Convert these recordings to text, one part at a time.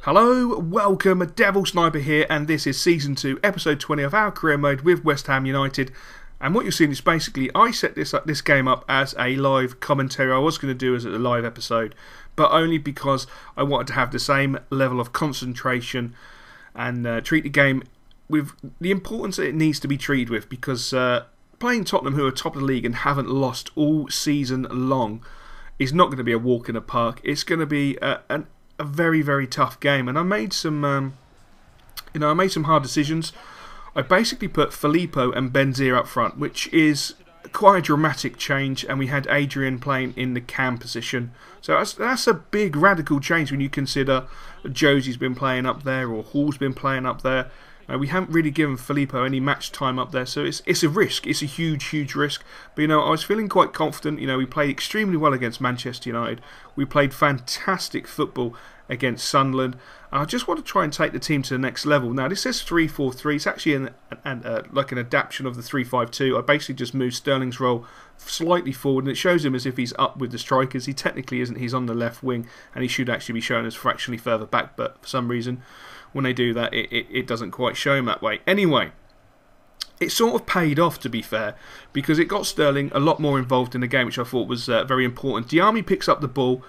Hello, welcome, Devil Sniper here, and this is Season 2, Episode 20 of our career mode with West Ham United. And what you're seeing is basically, I set this game up as a live commentary. I was going to do as a live episode, but only because I wanted to have the same level of concentration and treat the game with the importance that it needs to be treated with, because playing Tottenham, who are top of the league and haven't lost all season long, is not going to be a walk in the park. It's going to be a very, very tough game, and I made some, I made some hard decisions. I basically put Filippo and Benzia up front, which is quite a dramatic change, and we had Adrian playing in the cam position. So that's a big radical change when you consider Josie's been playing up there or Hall's been playing up there. We haven't really given Filippo any match time up there, so it's a risk. It's a huge, huge risk. But I was feeling quite confident. We played extremely well against Manchester United. We played fantastic football against Sunderland. I just want to try and take the team to the next level. Now, this says 3-4-3. It's actually like an adaptation of the 3-5-2. I basically just moved Sterling's role slightly forward, and it shows him as if he's up with the strikers. He technically isn't. He's on the left wing, and he should actually be shown as fractionally further back, but for some reason, when they do that, it doesn't quite show him that way. Anyway, it sort of paid off, to be fair, because it got Sterling a lot more involved in the game, which I thought was very important. Diame picks up the ball,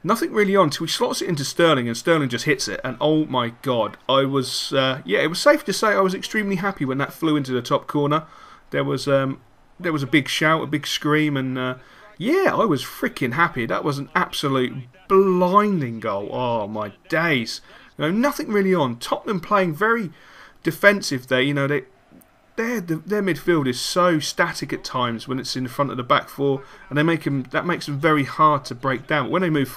nothing really on, until he slots it into Sterling, and Sterling just hits it. And oh my god, I was, it was safe to say I was extremely happy when that flew into the top corner. There was a big shout, a big scream, and yeah, I was freaking happy. That was an absolute blinding goal. Oh my days. Nothing really on. Tottenham playing very defensive there. Their midfield is so static at times when it's in front of the back four, and that makes them very hard to break down. But when they move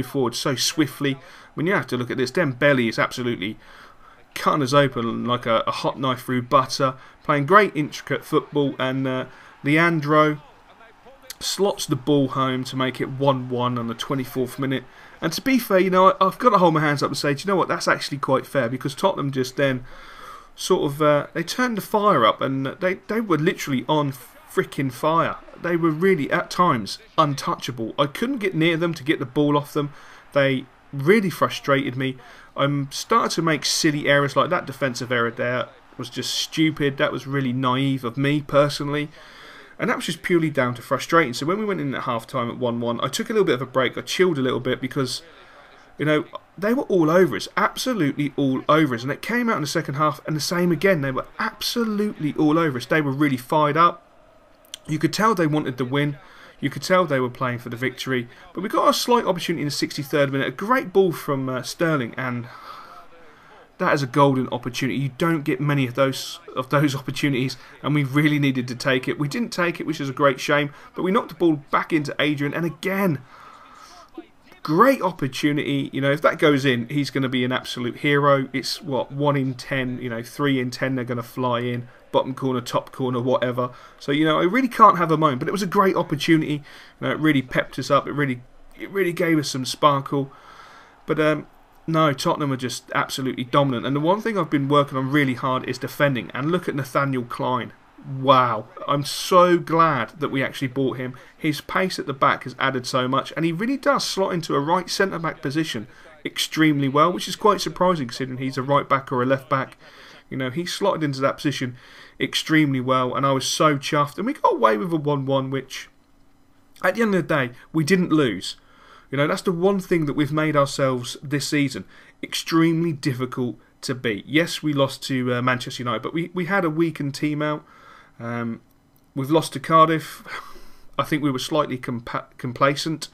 forward so swiftly. When you have to look at this, Dembele is absolutely cutting us open like a hot knife through butter, playing great intricate football, and Leandro slots the ball home to make it 1-1 on the 24th minute. And to be fair, I've got to hold my hands up and say, do you know what, that's actually quite fair, because Tottenham just then sort of, they turned the fire up, and they were literally on freaking fire. They were really, at times, untouchable. I couldn't get near them to get the ball off them. They really frustrated me. I'm starting to make silly errors, like that defensive error there was just stupid. That was really naive of me, personally. And that was just purely down to frustrating. So when we went in at half-time at 1-1, I took a little bit of a break. I chilled a little bit because, they were all over us. Absolutely all over us. And it came out in the second half, and the same again. They were absolutely all over us. They were really fired up. You could tell they wanted the win. You could tell they were playing for the victory. But we got a slight opportunity in the 63rd minute. A great ball from Sterling, and that is a golden opportunity. You don't get many of those opportunities, and we really needed to take it. We didn't take it, which is a great shame, but we knocked the ball back into Adrian, and again, great opportunity. If that goes in, he's going to be an absolute hero. It's what, 1 in 10, 3 in 10 they're going to fly in, bottom corner, top corner, whatever. So I really can't have a moan, but it was a great opportunity. It really pepped us up. It really gave us some sparkle. But no, Tottenham are just absolutely dominant. And the one thing I've been working on really hard is defending. And look at Nathaniel Klein. Wow. I'm so glad that we actually bought him. His pace at the back has added so much. And he really does slot into a right centre-back position extremely well, which is quite surprising considering he's a right back or a left back. He slotted into that position extremely well. And I was so chuffed. And we got away with a 1-1, which, at the end of the day, we didn't lose. That's the one thing that we've made ourselves this season extremely difficult to beat. Yes, we lost to Manchester United, but we had a weakened team out. We've lost to Cardiff. I think we were slightly complacent.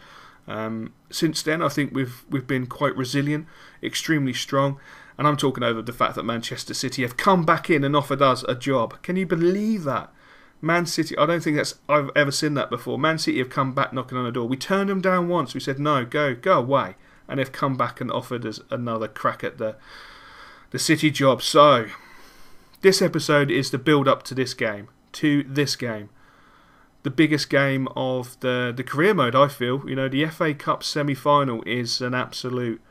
Since then, I think we've been quite resilient, extremely strong. And I'm talking over the fact that Manchester City have come back in and offered us a job. Can you believe that? Man City, I don't think I've ever seen that before. Man City have come back knocking on the door. We turned them down once. We said, no, go away. And they've come back and offered us another crack at the City job. So, this episode is the build-up to this game. The biggest game of the career mode, I feel. The FA Cup semi-final is an absolute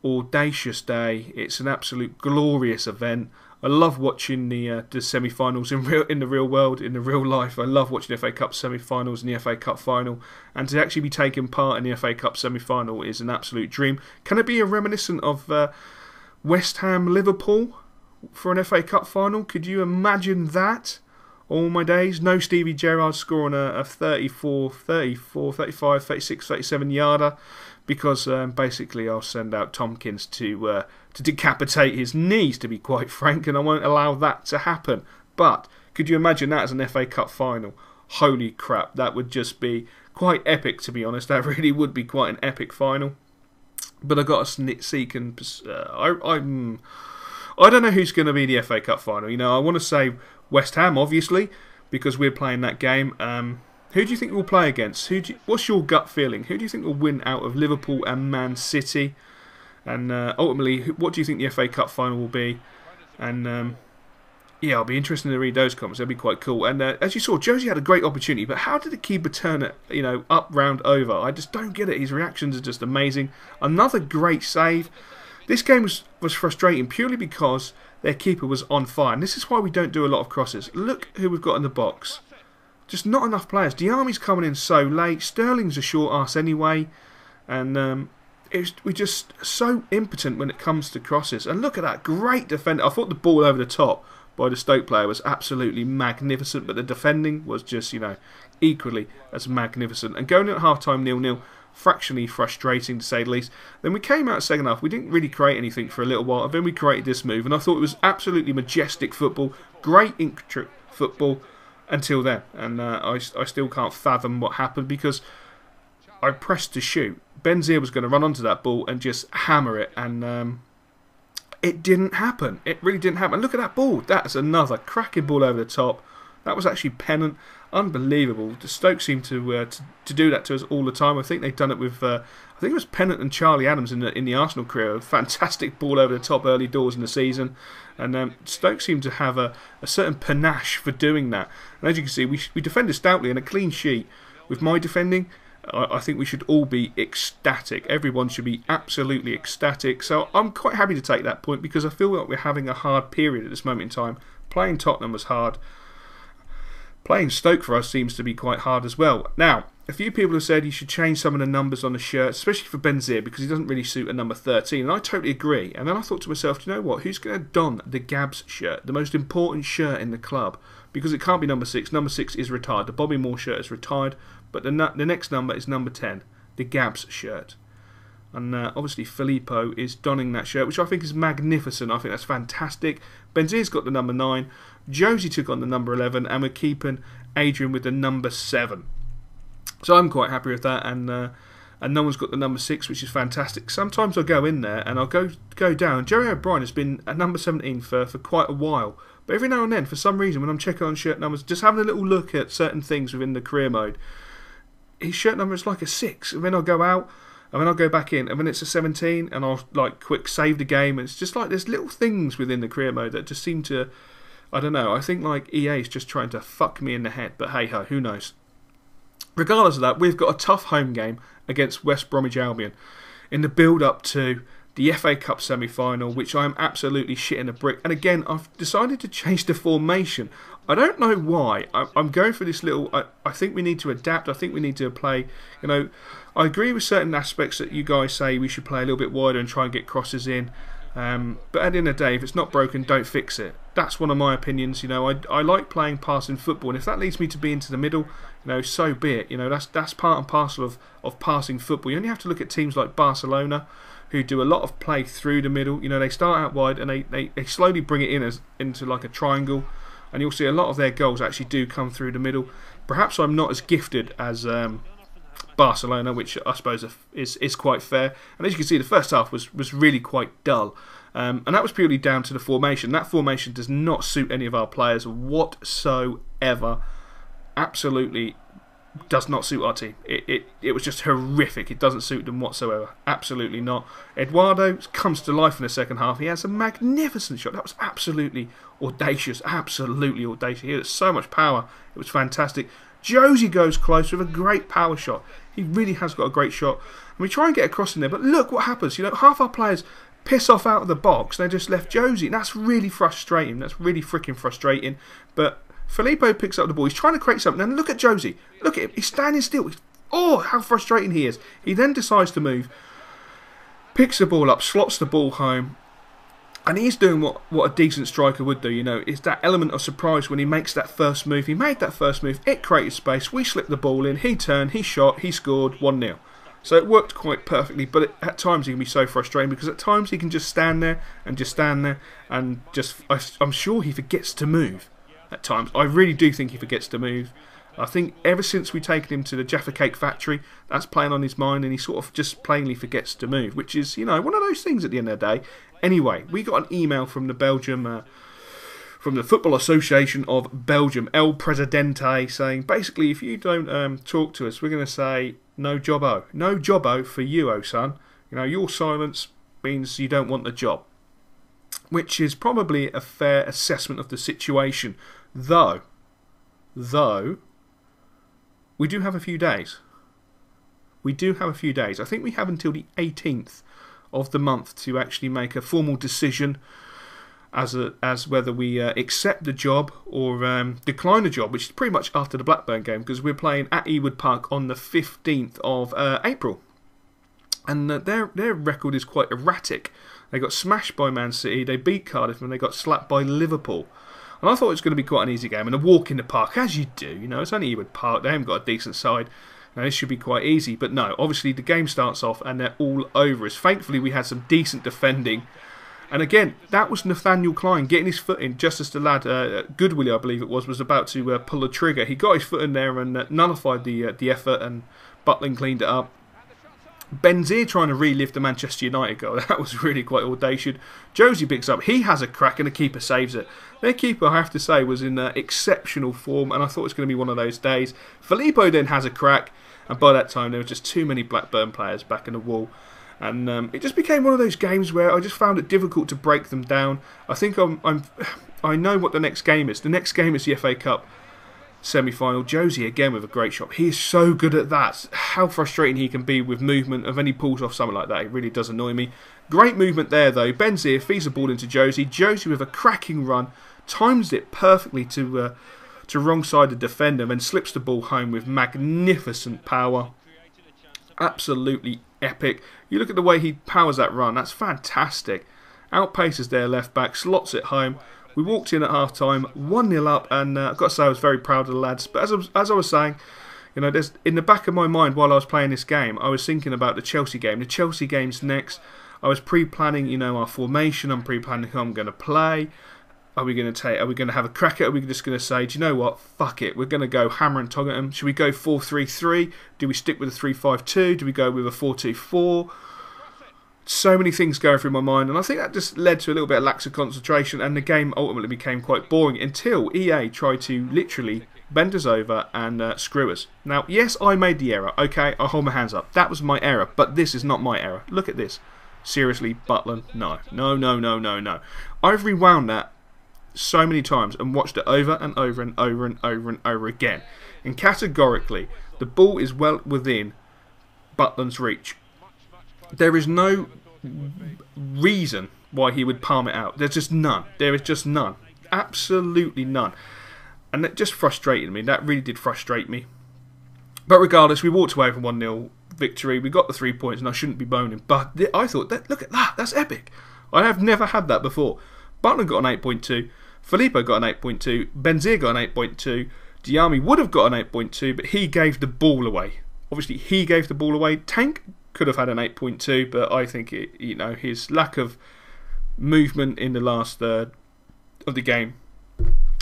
audacious day. It's an absolute glorious event. I love watching the semi-finals in the real world, in the real life. I love watching the FA Cup semi-finals and the FA Cup final, and to actually be taking part in the FA Cup semi-final is an absolute dream. Can it be a reminiscent of West Ham Liverpool for an FA Cup final? Could you imagine that? All my days. No Stevie Gerrard scoring a 34, 35, 36, 37 yarder, because basically I'll send out Tompkins to decapitate his knees, to be quite frank, and I won't allow that to happen. But could you imagine that as an FA Cup final? Holy crap, that would just be quite epic, to be honest. That really would be quite an epic final. But I've got to seek and I don't know who's going to be the FA Cup final. You know, I want to say West Ham, obviously, because we're playing that game. Who do you think we'll play against? What's your gut feeling? Who do you think will win out of Liverpool and Man City? And ultimately, what do you think the FA Cup final will be? And yeah, I'll be interested to read those comments. That'd be quite cool. And as you saw, Josie had a great opportunity, but how did the keeper turn it, you know, up, round, over? I just don't get it. His reactions are just amazing. Another great save. This game was frustrating purely because their keeper was on fire. And this is why we don't do a lot of crosses. Look who we've got in the box. Just not enough players. Diami's coming in so late. Sterling's a short arse anyway. And we're just so impotent when it comes to crosses. And look at that great defender. I thought the ball over the top by the Stoke player was absolutely magnificent. But the defending was just, you know, equally as magnificent. And going in at half-time 0-0, fractionally frustrating to say the least. Then we came out second half. We didn't really create anything for a little while. And then we created this move. And I thought it was absolutely majestic football. Great intricate football. Until then, and I still can't fathom what happened, because I pressed to shoot. Benzia was going to run onto that ball and just hammer it, and it didn't happen. It really didn't happen. Look at that ball. That's another cracking ball over the top. That was actually Pennant. Unbelievable. The Stoke seem to do that to us all the time. I think they've done it with I think it was Pennant and Charlie Adams in the Arsenal career. A fantastic ball over the top early doors in the season. And Stoke seem to have a certain panache for doing that. And as you can see, we defended stoutly, and a clean sheet. With my defending, I think we should all be ecstatic. Everyone should be absolutely ecstatic. So I'm quite happy to take that point, because I feel like we're having a hard period at this moment in time. Playing Tottenham was hard. Playing Stoke for us seems to be quite hard as well. Now, a few people have said you should change some of the numbers on the shirt, especially for Benzia, because he doesn't really suit a number 13, and I totally agree. And then I thought to myself, do you know what, who's going to don the Gabs shirt, the most important shirt in the club? Because it can't be number 6. Number 6 is retired. The Bobby Moore shirt is retired, but the next number is number 10, the Gabs shirt. And obviously Filippo is donning that shirt, which I think is magnificent. I think that's fantastic. Benzia's got the number 9. Josie took on the number 11, and we're keeping Adrian with the number 7. So I'm quite happy with that, and no one's got the number 6, which is fantastic. Sometimes I'll go in there and I'll go down. Jerry O'Brien has been at number 17 for quite a while, but every now and then, for some reason, when I'm checking on shirt numbers, just having a little look at certain things within the career mode, his shirt number is like a 6, and then I'll go out, and then I'll go back in, and then it's a 17, and I'll like quick save the game. And it's just like there's little things within the career mode that just seem to, I don't know, I think like EA is just trying to fuck me in the head, but hey ho, who knows. Regardless of that, we've got a tough home game against West Bromwich Albion in the build-up to the FA Cup semi-final, which I'm absolutely shitting a brick. And again, I've decided to change the formation. I don't know why. I'm going for this little... I think we need to adapt. I think we need to play... You know, I agree with certain aspects that you guys say we should play a little bit wider and try and get crosses in. But at the end of the day, if it's not broken, don't fix it. That's one of my opinions. You know, I like playing passing football, and if that leads me to be into the middle, you know, so be it. You know, that's part and parcel of passing football. You only have to look at teams like Barcelona, who do a lot of play through the middle. You know, they start out wide and they slowly bring it in into like a triangle, and you'll see a lot of their goals actually do come through the middle. Perhaps I'm not as gifted as Barcelona, which I suppose is quite fair. And as you can see, the first half was really quite dull. And that was purely down to the formation. That formation does not suit any of our players whatsoever. Absolutely does not suit our team. It was just horrific. It doesn't suit them whatsoever. Absolutely not. Eduardo comes to life in the second half. He has a magnificent shot. That was absolutely audacious. Absolutely audacious. He had so much power. It was fantastic. Josie goes close with a great power shot. He really has got a great shot. And we try and get across in there, but look what happens. You know, half our players piss off out of the box. They just left Josie. And that's really frustrating. That's really freaking frustrating. But Filippo picks up the ball. He's trying to create something. And look at Josie. Look at him. He's standing still. Oh, how frustrating he is. He then decides to move. Picks the ball up. Slots the ball home. And he's doing what a decent striker would do, you know. It's that element of surprise when he makes that first move. He made that first move. It created space. We slipped the ball in. He turned. He shot. He scored 1-0. So it worked quite perfectly. But at times he can be so frustrating because at times he can just stand there and just I'm sure he forgets to move at times. I really do think he forgets to move. I think ever since we've taken him to the Jaffa Cake factory, that's playing on his mind and he sort of just plainly forgets to move, which is, you know, one of those things at the end of the day. Anyway, we got an email from the from the Football Association of Belgium, El Presidente, saying basically if you don't talk to us, we're going to say no jobbo. No jobbo for you, oh son. You know, your silence means you don't want the job. Which is probably a fair assessment of the situation. Though, we do have a few days. We do have a few days. I think we have until the 18th of the month to actually make a formal decision as whether we accept the job or decline the job, which is pretty much after the Blackburn game, because we're playing at Ewood Park on the 15th of April. And their record is quite erratic. They got smashed by Man City, they beat Cardiff, and they got slapped by Liverpool. And I thought it was going to be quite an easy game, and a walk in the park, as you do. You know, it's only Ewood Park, they haven't got a decent side. Now, this should be quite easy, but no, obviously the game starts off and they're all over us. Thankfully, we had some decent defending. And again, that was Nathaniel Klein getting his foot in just as the lad, Goodwillie, I believe it was about to pull the trigger. He got his foot in there and nullified the effort, and Butland cleaned it up. Benzir trying to relive the Manchester United goal. That was really quite audacious. Josie picks up. He has a crack and the keeper saves it. Their keeper, I have to say, was in exceptional form, and I thought it was going to be one of those days. Filippo then has a crack, and by that time there were just too many Blackburn players back in the wall. And it just became one of those games where I just found it difficult to break them down. I think I know what the next game is. The next game is the FA Cup semi-final. Josie again with a great shot. He is so good at that. How frustrating he can be with movement. If any pulls off something like that, it really does annoy me. Great movement there though. Benzir feeds the ball into Josie. Josie with a cracking run, times it perfectly to wrong side the defender, and then slips the ball home with magnificent power. Absolutely epic. You look at the way he powers that run. That's fantastic. Outpaces their left back, slots it home. We walked in at half time, 1-0 up, and I've got to say I was very proud of the lads. But as I was saying, you know, there's in the back of my mind while I was playing this game, I was thinking about the Chelsea game. The Chelsea game's next. I was pre-planning, you know, our formation. I'm pre-planning who I'm going to play. Are we going to have a crack at it? Are we just going to say, do you know what? Fuck it. We're going to go hammer and tog at them. Should we go 4-3-3? Do we stick with a 3-5-2? Do we go with a 4-2-4? So many things going through my mind, and I think that just led to a little bit of lack of concentration, and the game ultimately became quite boring until EA tried to literally bend us over and screw us. Now, yes, I made the error. Okay, I hold my hands up. That was my error, but this is not my error. Look at this. Seriously, Butland? No. No. I've rewound that so many times and watched it over and over and over and over and over again. And categorically, the ball is well within Butland's reach. There is no reason why he would palm it out. There's just none. There is just none. Absolutely none. And that just frustrated me. That really did frustrate me. But regardless, we walked away from 1-0 victory. We got the 3 points, and I shouldn't be moaning. But I thought, look at that. That's epic. I have never had that before. Butland got an 8.2. Filippo got an 8.2. Benzir got an 8.2. Diami would have got an 8.2, but he gave the ball away. Obviously, he gave the ball away. Tank could have had an 8.2, but I think his lack of movement in the last third of the game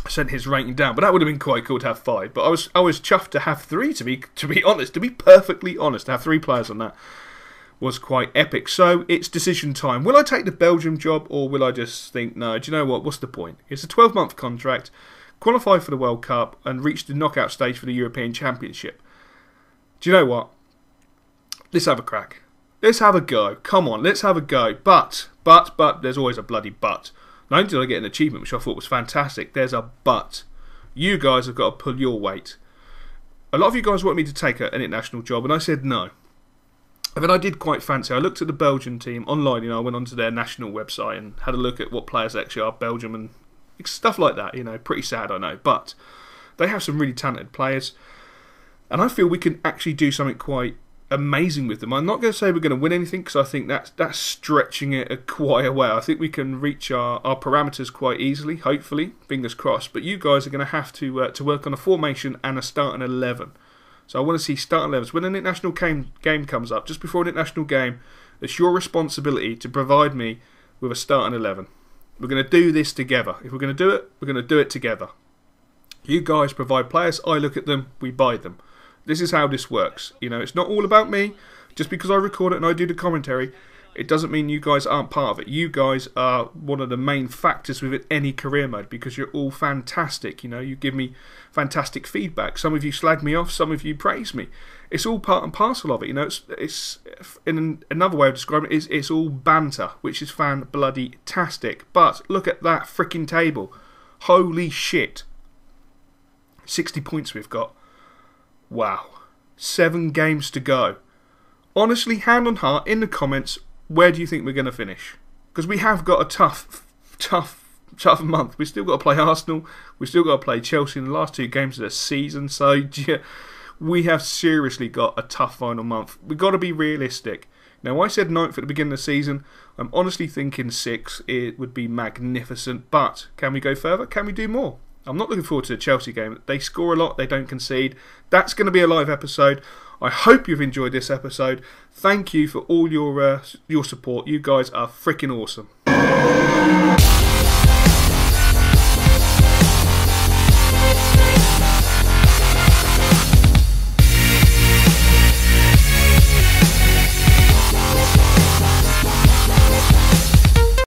sent his rating down. But that would have been quite cool to have 5. But I was chuffed to have 3. To be honest, to be perfectly honest, to have 3 players on that was quite epic. So it's decision time. Will I take the Belgium job, or will I just think, no, do you know what? What's the point? It's a 12-month contract, qualify for the World Cup, and reach the knockout stage for the European Championship. Do you know what? Let's have a crack. Let's have a go. Come on, let's have a go. But, there's always a bloody but. Not only did I get an achievement, which I thought was fantastic, there's a but. You guys have got to pull your weight. A lot of you guys wanted me to take an international job, and I said no. And then I did quite fancy. I looked at the Belgian team online. I went onto their national website and had a look at what players actually are Belgium and stuff like that. Pretty sad, I know, but they have some really talented players, and I feel we can actually do something quite amazing with them. I'm not going to say we're going to win anything, because I think that's stretching it quite a way. I think we can reach our parameters quite easily, hopefully, fingers crossed. But you guys are going to have to work on a formation and a starting 11. So I want to see starting 11s. When an international game comes up, just before an international game, it's your responsibility to provide me with a starting 11. We're going to do this together. If we're going to do it, we're going to do it together. You guys provide players, I look at them, we buy them. This is how this works. It's not all about me. Just because I record it and I do the commentary, it doesn't mean you guys aren't part of it. You guys are one of the main factors within any career mode, because you're all fantastic. You give me fantastic feedback. Some of you slag me off, some of you praise me. It's all part and parcel of it. It's in another way of describing it, it's all banter, which is fan-bloody-tastic. But look at that freaking table. Holy shit. 60 points we've got. Wow. 7 games to go. Honestly, hand on heart, in the comments, where do you think we're going to finish? Because we have got a tough month. We've still got to play Arsenal. We've still got to play Chelsea in the last 2 games of the season. So, yeah, we have seriously got a tough final month. We've got to be realistic. Now, I said 9th at the beginning of the season. I'm honestly thinking 6th. It would be magnificent. But can we go further? Can we do more? I'm not looking forward to the Chelsea game. They score a lot, they don't concede. That's going to be a live episode. I hope you've enjoyed this episode. Thank you for all your support. You guys are freaking awesome.